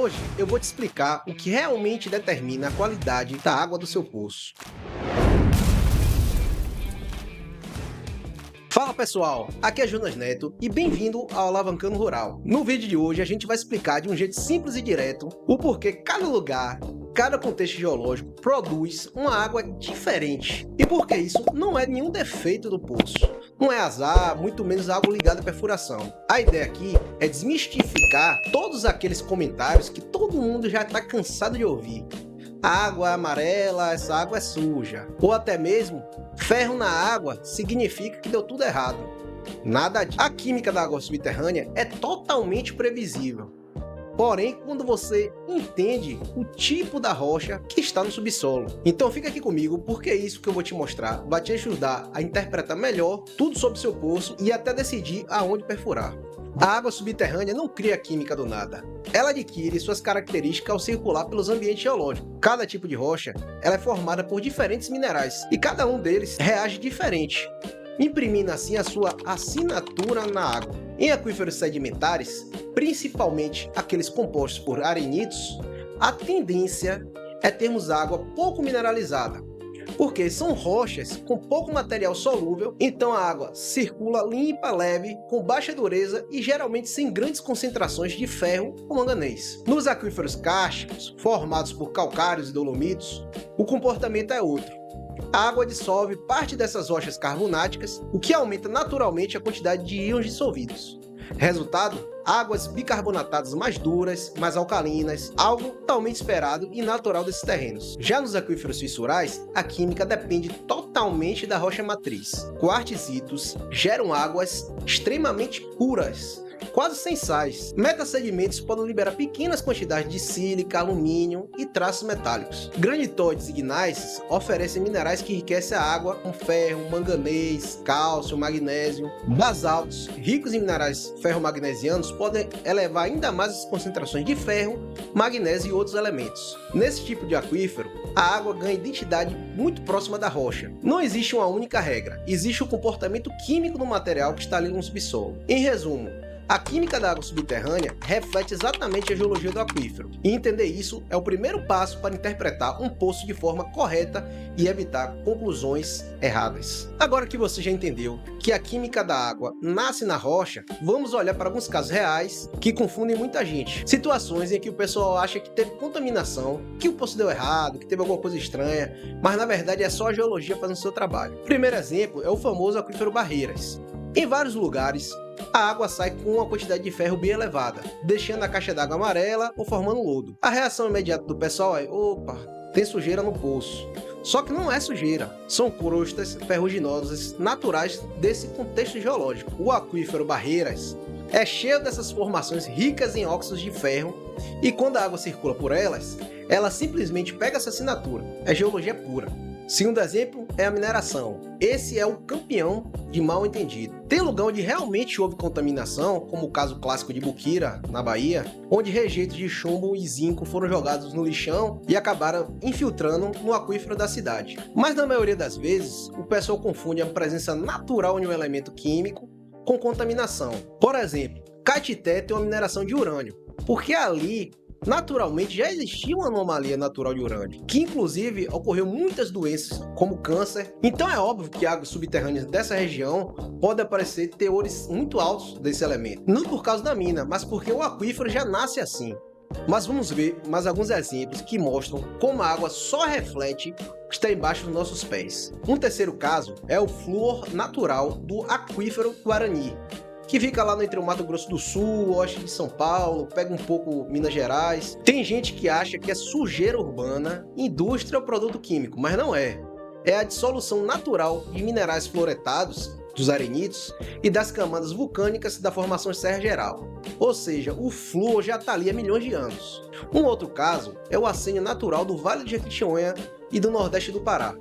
Hoje eu vou te explicar o que realmente determina a qualidade da água do seu poço. Fala pessoal, aqui é Jonas Neto e bem-vindo ao Alavancando Rural. No vídeo de hoje a gente vai explicar de um jeito simples e direto o porquê cada lugar, cada contexto geológico produz uma água diferente e por que isso não é nenhum defeito do poço. Não é azar, muito menos algo ligado à perfuração. A ideia aqui é desmistificar todos aqueles comentários que todo mundo já está cansado de ouvir. A água é amarela, essa água é suja. Ou até mesmo, ferro na água significa que deu tudo errado. Nada disso. A química da água subterrânea é totalmente previsível. Porém, quando você entende o tipo da rocha que está no subsolo. Então fica aqui comigo, porque é isso que eu vou te mostrar. Vai te ajudar a interpretar melhor tudo sobre seu poço e até decidir aonde perfurar. A água subterrânea não cria química do nada. Ela adquire suas características ao circular pelos ambientes geológicos. Cada tipo de rocha ela é formada por diferentes minerais e cada um deles reage diferente, imprimindo assim a sua assinatura na água. Em aquíferos sedimentares, principalmente aqueles compostos por arenitos, a tendência é termos água pouco mineralizada, porque são rochas com pouco material solúvel, então a água circula limpa, leve, com baixa dureza e geralmente sem grandes concentrações de ferro ou manganês. Nos aquíferos cársticos, formados por calcários e dolomitos, o comportamento é outro. A água dissolve parte dessas rochas carbonáticas, o que aumenta naturalmente a quantidade de íons dissolvidos. Resultado, águas bicarbonatadas mais duras, mais alcalinas, algo totalmente esperado e natural desses terrenos. Já nos aquíferos fissurais, a química depende totalmente da rocha matriz. Quartzitos geram águas extremamente puras, quase sem sais. Metasedimentos podem liberar pequenas quantidades de sílica, alumínio e traços metálicos. Granitóides e gnáisses oferecem minerais que enriquecem a água com ferro, manganês, cálcio, magnésio. Basaltos, ricos em minerais ferromagnesianos, podem elevar ainda mais as concentrações de ferro, magnésio e outros elementos. Nesse tipo de aquífero, a água ganha identidade muito próxima da rocha. Não existe uma única regra, existe o comportamento químico do material que está ali no subsolo. Em resumo, a química da água subterrânea reflete exatamente a geologia do aquífero, e entender isso é o primeiro passo para interpretar um poço de forma correta e evitar conclusões erradas. Agora que você já entendeu que a química da água nasce na rocha, vamos olhar para alguns casos reais que confundem muita gente. Situações em que o pessoal acha que teve contaminação, que o poço deu errado, que teve alguma coisa estranha, mas na verdade é só a geologia fazendo seu trabalho. O primeiro exemplo é o famoso aquífero Barreiras. Em vários lugares, a água sai com uma quantidade de ferro bem elevada, deixando a caixa d'água amarela ou formando lodo. A reação imediata do pessoal é: opa, tem sujeira no poço. Só que não é sujeira, são crostas ferruginosas naturais desse contexto geológico. O aquífero Barreiras é cheio dessas formações ricas em óxidos de ferro e quando a água circula por elas, ela simplesmente pega essa assinatura. É geologia pura. Segundo exemplo é a mineração. Esse é o campeão de mal entendido. Tem lugar onde realmente houve contaminação, como o caso clássico de Buquira, na Bahia, onde rejeitos de chumbo e zinco foram jogados no lixão e acabaram infiltrando no aquífero da cidade. Mas na maioria das vezes, o pessoal confunde a presença natural de um elemento químico com contaminação. Por exemplo, Caetité tem uma mineração de urânio, porque ali naturalmente já existia uma anomalia natural de urânio, que inclusive ocorreu muitas doenças, como câncer. Então é óbvio que águas subterrâneas dessa região podem aparecer teores muito altos desse elemento. Não por causa da mina, mas porque o aquífero já nasce assim. Mas vamos ver mais alguns exemplos que mostram como a água só reflete o que está embaixo dos nossos pés. Um terceiro caso é o flúor natural do aquífero Guarani, que fica lá entre o Mato Grosso do Sul, oeste de São Paulo, pega um pouco Minas Gerais. Tem gente que acha que é sujeira urbana, indústria ou produto químico, mas não é. É a dissolução natural de minerais fluoretados, dos arenitos, e das camadas vulcânicas da formação Serra Geral. Ou seja, o flúor já está ali há milhões de anos. Um outro caso é o arsênio natural do Vale de Jequitinhonha e do Nordeste do Pará.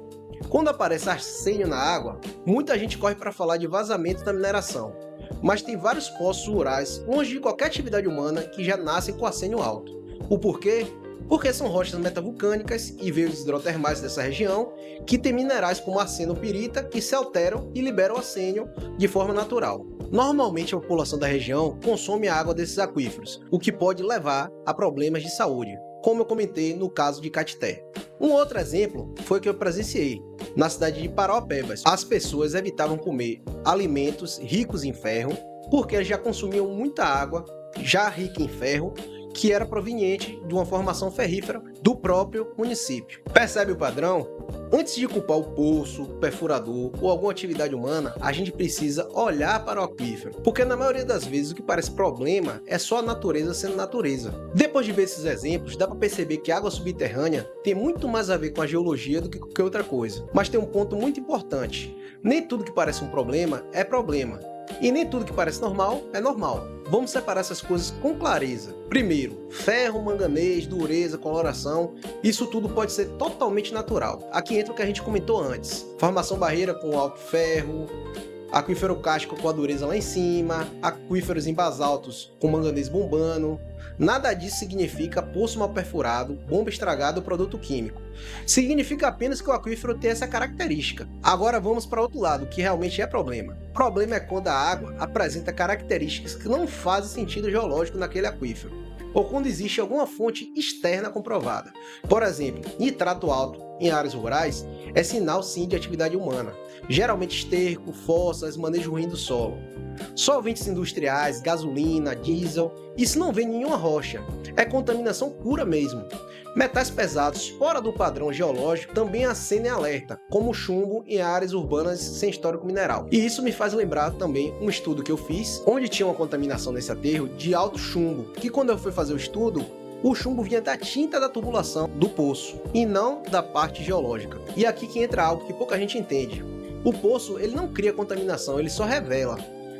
Quando aparece arsênio na água, muita gente corre para falar de vazamento da mineração. Mas tem vários poços rurais, longe de qualquer atividade humana, que já nascem com arsênio alto. O porquê? Porque são rochas metavulcânicas e veios hidrotermais dessa região que têm minerais como arsenopirita que se alteram e liberam arsênio de forma natural. Normalmente a população da região consome a água desses aquíferos, o que pode levar a problemas de saúde, como eu comentei no caso de Caeté. Um outro exemplo foi que eu presenciei. Na cidade de Parauapebas, as pessoas evitavam comer alimentos ricos em ferro, porque elas já consumiam muita água, já rica em ferro, que era proveniente de uma formação ferrífera do próprio município. Percebe o padrão? Antes de culpar o poço, o perfurador ou alguma atividade humana, a gente precisa olhar para o aquífero, porque na maioria das vezes o que parece problema é só a natureza sendo natureza. Depois de ver esses exemplos, dá para perceber que a água subterrânea tem muito mais a ver com a geologia do que qualquer outra coisa. Mas tem um ponto muito importante: nem tudo que parece um problema é problema. E nem tudo que parece normal é normal. Vamos separar essas coisas com clareza. Primeiro, ferro, manganês, dureza, coloração, isso tudo pode ser totalmente natural. Aqui entra o que a gente comentou antes: formação barreira com alto ferro, aquífero cástico com a dureza lá em cima, aquíferos em basaltos com manganês bombando. Nada disso significa poço mal perfurado, bomba estragada ou produto químico. Significa apenas que o aquífero tem essa característica. Agora vamos para outro lado, que realmente é problema. O problema é quando a água apresenta características que não fazem sentido geológico naquele aquífero, ou quando existe alguma fonte externa comprovada. Por exemplo, nitrato alto em áreas rurais é sinal sim de atividade humana, geralmente esterco, fossas, manejo ruim do solo. Solventes industriais, gasolina, diesel, isso não vem em nenhuma rocha, é contaminação pura mesmo. Metais pesados fora do padrão geológico também acendem alerta, como chumbo em áreas urbanas sem histórico mineral. E isso me faz lembrar também um estudo que eu fiz, onde tinha uma contaminação nesse aterro de alto chumbo, que quando eu fui fazer o estudo, o chumbo vinha da tinta da tubulação do poço, e não da parte geológica. E aqui que entra algo que pouca gente entende. O poço ele não cria contaminação, ele só revela.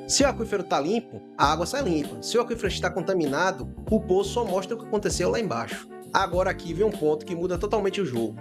Se o aquífero está limpo, a água sai limpa. Se o aquífero está contaminado, o poço só mostra o que aconteceu lá embaixo. Agora aqui vem um ponto que muda totalmente o jogo.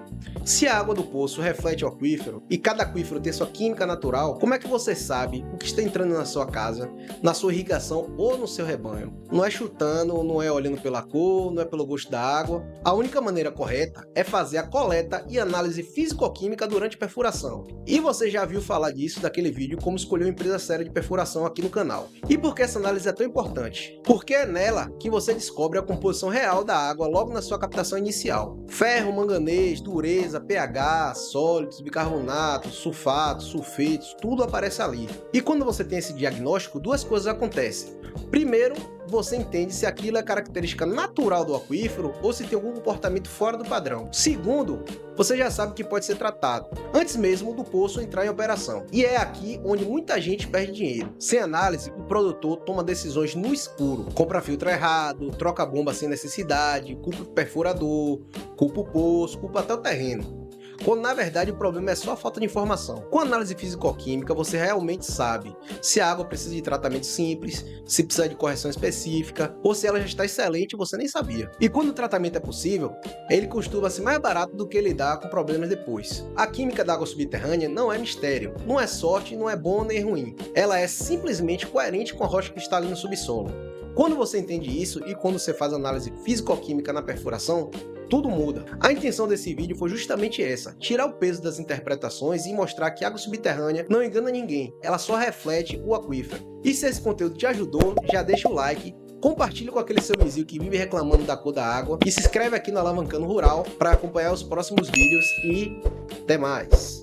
Se a água do poço reflete o aquífero, e cada aquífero tem sua química natural, como é que você sabe o que está entrando na sua casa, na sua irrigação ou no seu rebanho? Não é chutando, não é olhando pela cor, não é pelo gosto da água. A única maneira correta é fazer a coleta e análise físico-química durante a perfuração. E você já viu falar disso daquele vídeo como escolher uma empresa séria de perfuração aqui no canal. E por que essa análise é tão importante? Porque é nela que você descobre a composição real da água logo na sua captação inicial. Ferro, manganês, dureza, pH, sólidos, bicarbonatos, sulfatos, sulfetos, tudo aparece ali. E quando você tem esse diagnóstico, duas coisas acontecem. Primeiro, você entende se aquilo é característica natural do aquífero ou se tem algum comportamento fora do padrão. Segundo, você já sabe que pode ser tratado, antes mesmo do poço entrar em operação. E é aqui onde muita gente perde dinheiro. Sem análise, o produtor toma decisões no escuro. Compra filtro errado, troca bomba sem necessidade, culpa o perfurador, culpa o poço, culpa até o terreno, quando na verdade o problema é só a falta de informação. Com análise físico-química você realmente sabe se a água precisa de tratamento simples, se precisa de correção específica, ou se ela já está excelente e você nem sabia. E quando o tratamento é possível, ele costuma ser mais barato do que lidar com problemas depois. A química da água subterrânea não é mistério, não é sorte, não é bom nem ruim. Ela é simplesmente coerente com a rocha cristalina no subsolo. Quando você entende isso e quando você faz análise físico-química na perfuração, tudo muda. A intenção desse vídeo foi justamente essa: tirar o peso das interpretações e mostrar que a água subterrânea não engana ninguém, ela só reflete o aquífero. E se esse conteúdo te ajudou, já deixa o like, compartilhe com aquele seu vizinho que vive reclamando da cor da água e se inscreve aqui no Alavancando Rural para acompanhar os próximos vídeos e até mais!